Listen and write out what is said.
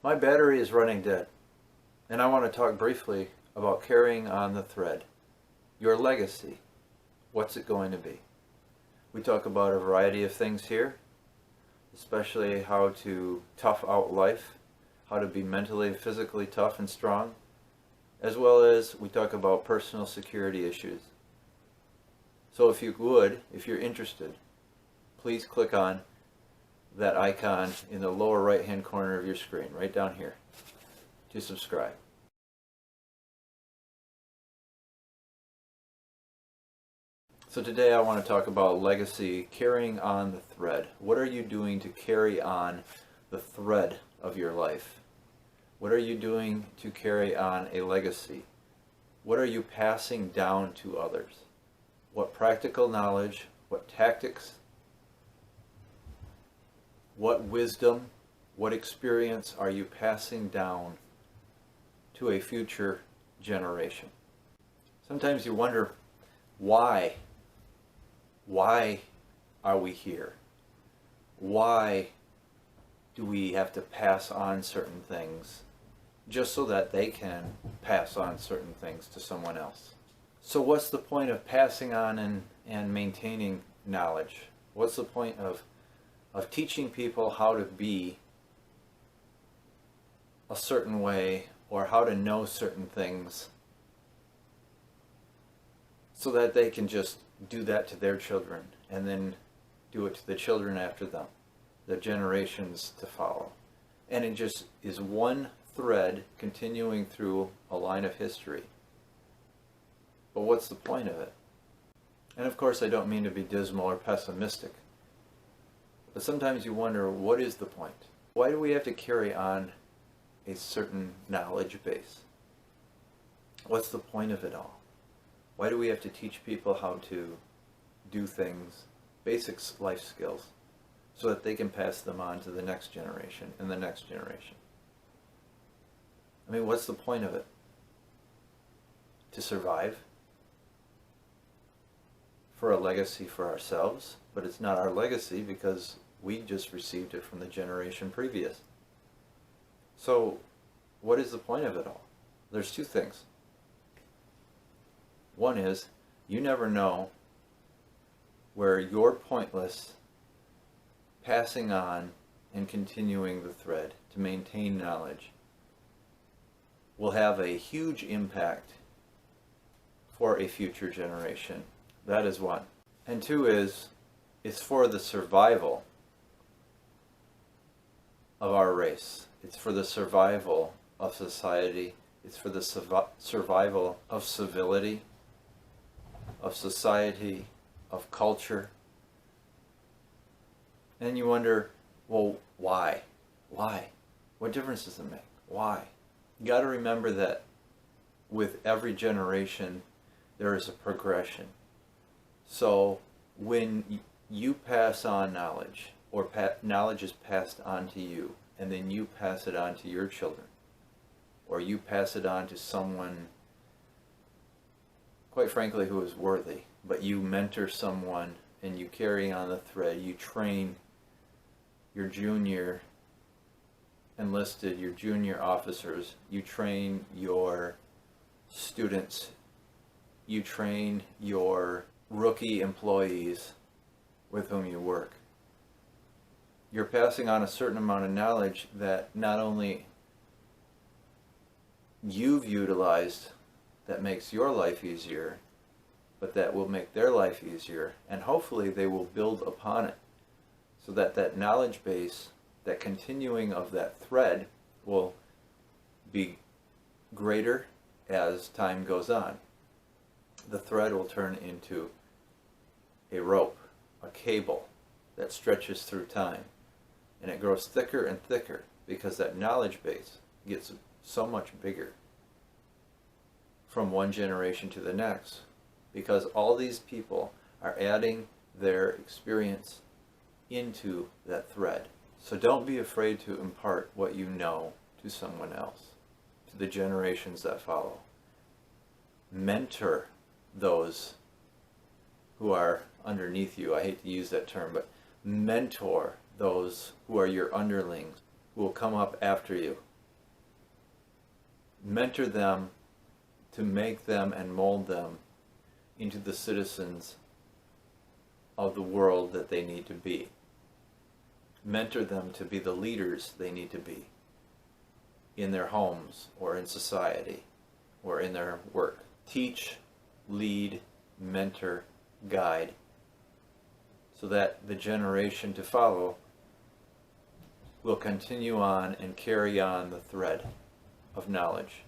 My battery is running dead, and I want to talk briefly about carrying on the thread. Your legacy. What's it going to be? We talk about a variety of things here, especially how to tough out life, how to be mentally and physically tough and strong, as well as we talk about personal security issues. So if you would, if you're interested, please click on that icon in the lower right hand corner of your screen, right down here, to subscribe. So today I want to talk about legacy, carrying on the thread. What are you doing to carry on the thread of your life? What are you doing to carry on a legacy? What are you passing down to others? What practical knowledge, what tactics, what wisdom, what experience are you passing down to a future generation? Sometimes you wonder, why? Why are we here? Why do we have to pass on certain things just so that they can pass on certain things to someone else? So what's the point of passing on and maintaining knowledge? What's the point of teaching people how to be a certain way or how to know certain things so that they can just do that to their children and then do it to the children after them, the generations to follow? And it just is one thread continuing through a line of history. But what's the point of it? And of course I don't mean to be dismal or pessimistic, but sometimes you wonder, what is the point? Why do we have to carry on a certain knowledge base? What's the point of it all? Why do we have to teach people how to do things, basic life skills, so that they can pass them on to the next generation and the next generation? I mean, what's the point of it? To survive? For a legacy for ourselves? But it's not our legacy because we just received it from the generation previous. So what is the point of it all? There's two things. One is, you never know where your pointless passing on and continuing the thread to maintain knowledge will have a huge impact for a future generation. That is one. And two is, it's for the survival of our race. It's for the survival of society. It's for the survival of civility, of society, of culture. And you wonder, well, why? Why? What difference does it make? Why? You got to remember that with every generation, there is a progression. So when you pass on knowledge, or knowledge is passed on to you, and then you pass it on to your children, or you pass it on to someone, quite frankly, who is worthy, but you mentor someone and you carry on the thread, you train your junior enlisted, your junior officers, you train your students, you train your rookie employees with whom you work. You're passing on a certain amount of knowledge that not only you've utilized that makes your life easier, but that will make their life easier, and hopefully they will build upon it so that that knowledge base, that continuing of that thread, will be greater as time goes on. The thread will turn into a rope, a cable that stretches through time, and it grows thicker and thicker because that knowledge base gets so much bigger from one generation to the next, because all these people are adding their experience into that thread. So don't be afraid to impart what you know to someone else, to the generations that follow. Mentor those who are underneath you. I hate to use that term, but mentor those who are your underlings, who will come up after you, mentor them to make them and mold them into the citizens of the world that they need to be. Mentor them to be the leaders they need to be in their homes or in society or in their work. Teach, lead, mentor, guide, so that the generation to follow will continue on and carry on the thread of knowledge.